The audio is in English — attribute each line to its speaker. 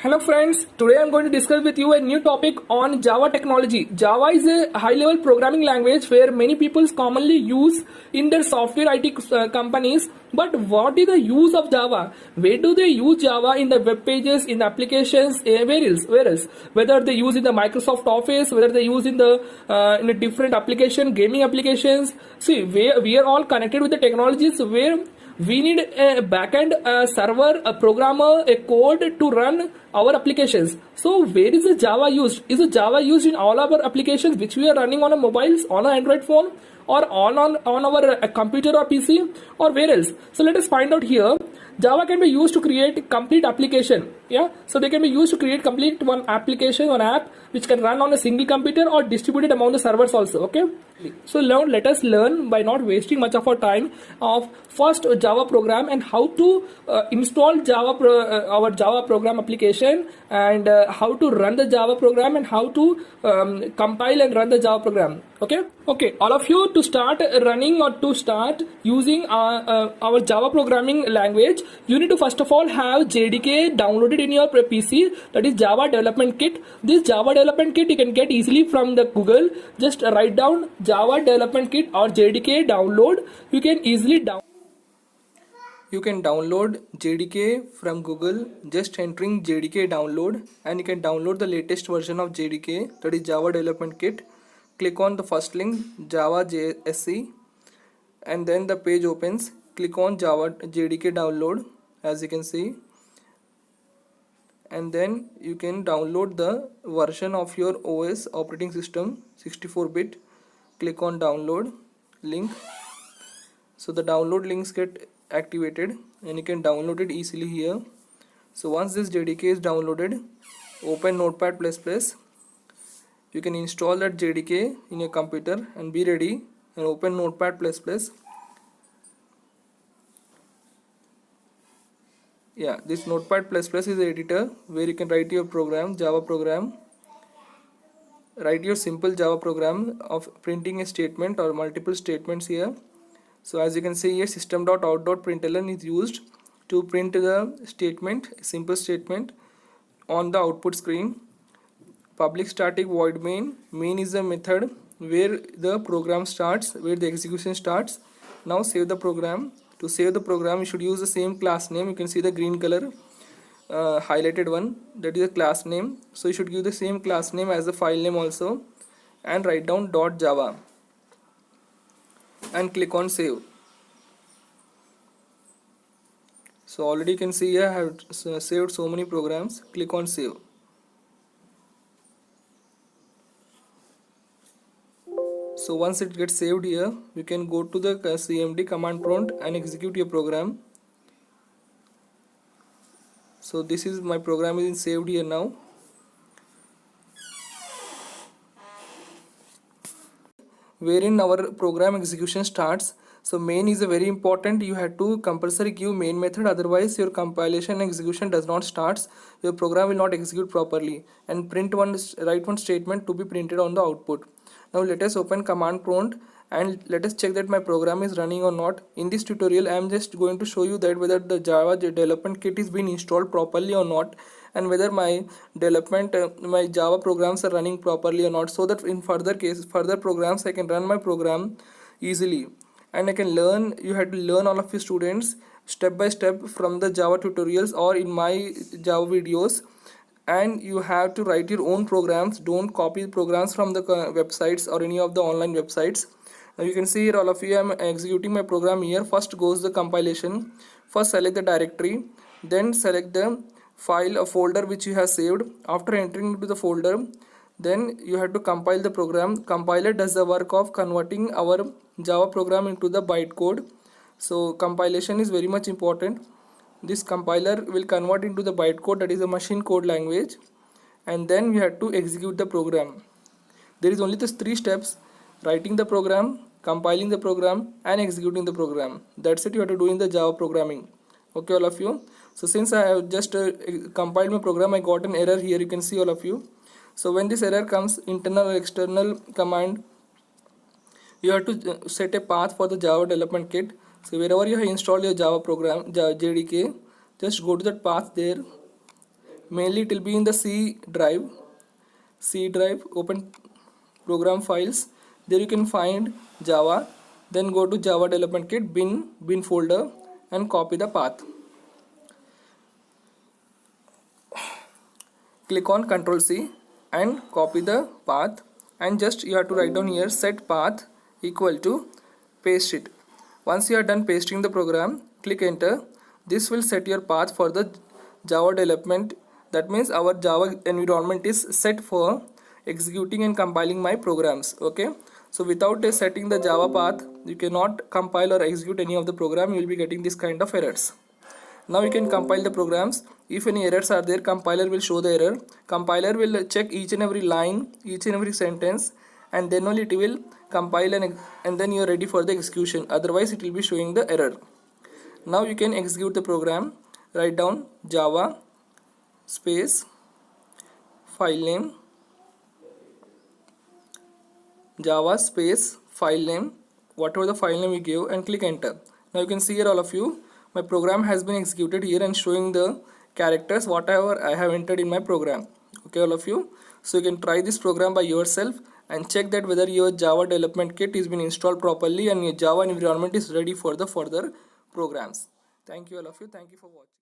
Speaker 1: Hello friends, today I'm going to discuss with you a new topic on Java technology. Java is a high-level programming language where many people commonly use in their software IT companies. But what is the use of Java? Where do they use Java? In the web pages, in the applications, where else? Where else? Whether they use in the Microsoft Office, whether they use in a different application, gaming applications. See, we are all connected with the technologies where we need a backend, a server, a programmer, a code to run our applications. So where is the Java used? Is the Java used in all our applications which we are running on a mobiles, on an Android phone, or on our computer or PC, or where else? So let us find out here. Java can be used to create complete application. Yeah, so they can be used to create complete one application, one app which can run on a single computer or distributed among the servers also. Okay, so now let us learn by not wasting much of our time of first Java program and how to install our Java program application, and how to run the Java program, and how to compile and run the Java program. Okay, all of you, to start running or to start using our Java programming language, you need to first of all have JDK downloaded in your PC, that is Java Development Kit. This Java Development Kit you can get easily from the Google. Just write down Java Development Kit or JDK download. You can easily download JDK from Google, just entering JDK download, and you can download the latest version of JDK, that is Java Development Kit. Click on the first link, Java JSC, and then the page opens. Click on Java JDK download, as you can see, and then you can download the version of your OS operating system 64-bit. Click on download link. So the download links get activated and you can download it easily here. So once this JDK is downloaded, open Notepad++. You can install that JDK in your computer and be ready, and open Notepad++. Yeah, this Notepad++ is the editor where you can write your program, Java program. Write your simple Java program of printing a statement or multiple statements here. So as you can see here, system.out.println is used to print the statement, simple statement, on the output screen. Public static void main is a method where the program starts, where the execution starts. Now save the program. To save the program, you should use the same class name. You can see the green color highlighted one, that is a class name. So you should give the same class name as the file name also, and write down .java and click on save. So already you can see here I have saved so many programs. Click on save. So once it gets saved here, you can go to the CMD command prompt and execute your program. So this is my program is saved here now. Wherein our program execution starts. So main is a very important. You have to compulsory give main method, otherwise your compilation and execution does not starts. Your program will not execute properly, and write one statement to be printed on the output. Now let us open command prompt and let us check that my program is running or not. In this tutorial I am just going to show you that whether the Java development kit is being installed properly or not, and whether my my Java programs are running properly or not, so that in further programs I can run my program easily, and I can learn. You have to learn, all of you students, step by step from the Java tutorials or in my Java videos, and you have to write your own programs. Don't copy programs from the websites or any of the online websites. Now you can see here, all of you, I am executing my program here. First goes the compilation. First select the directory, then select the file or folder which you have saved. After entering into the folder, then you have to compile the program. Compiler does the work of converting our Java program into the bytecode. So compilation is very much important. This compiler will convert into the bytecode, that is a machine code language, and then we have to execute the program. There is only these three steps: writing the program, compiling the program, and executing the program. That's it you have to do in the Java programming. Okay, all of you. So since I have just compiled my program, I got an error here. You can see, all of you. So when this error comes, internal or external command, you have to set a path for the Java development kit. So wherever you have installed your Java program, JDK, just go to that path there Mainly it will be in the C drive. Open program files, there you can find Java, then go to Java development kit, bin folder, and copy the path. Click on Ctrl C and copy the path, and just you have to write down here set path equal to, paste it. Once you are done pasting the program, click enter. This will set your path for the Java development. That means our Java environment is set for executing and compiling my programs. Okay, so without setting the Java path, you cannot compile or execute any of the program. You will be getting this kind of errors. Now you can compile the programs. If any errors are there, compiler will show the error. Compiler will check each and every line, each and every sentence, and then only it will compile, and then you are ready for the execution. Otherwise it will be showing the error. Now you can execute the program. Write down Java space file name, Java space file name, whatever the file name you give, and click enter. Now you can see here, all of you, my program has been executed here and showing the characters whatever I have entered in my program. Okay, all of you, so you can try this program by yourself and check that whether your Java development kit is been installed properly and your Java environment is ready for the further programs. Thank you all of you. Thank you for watching.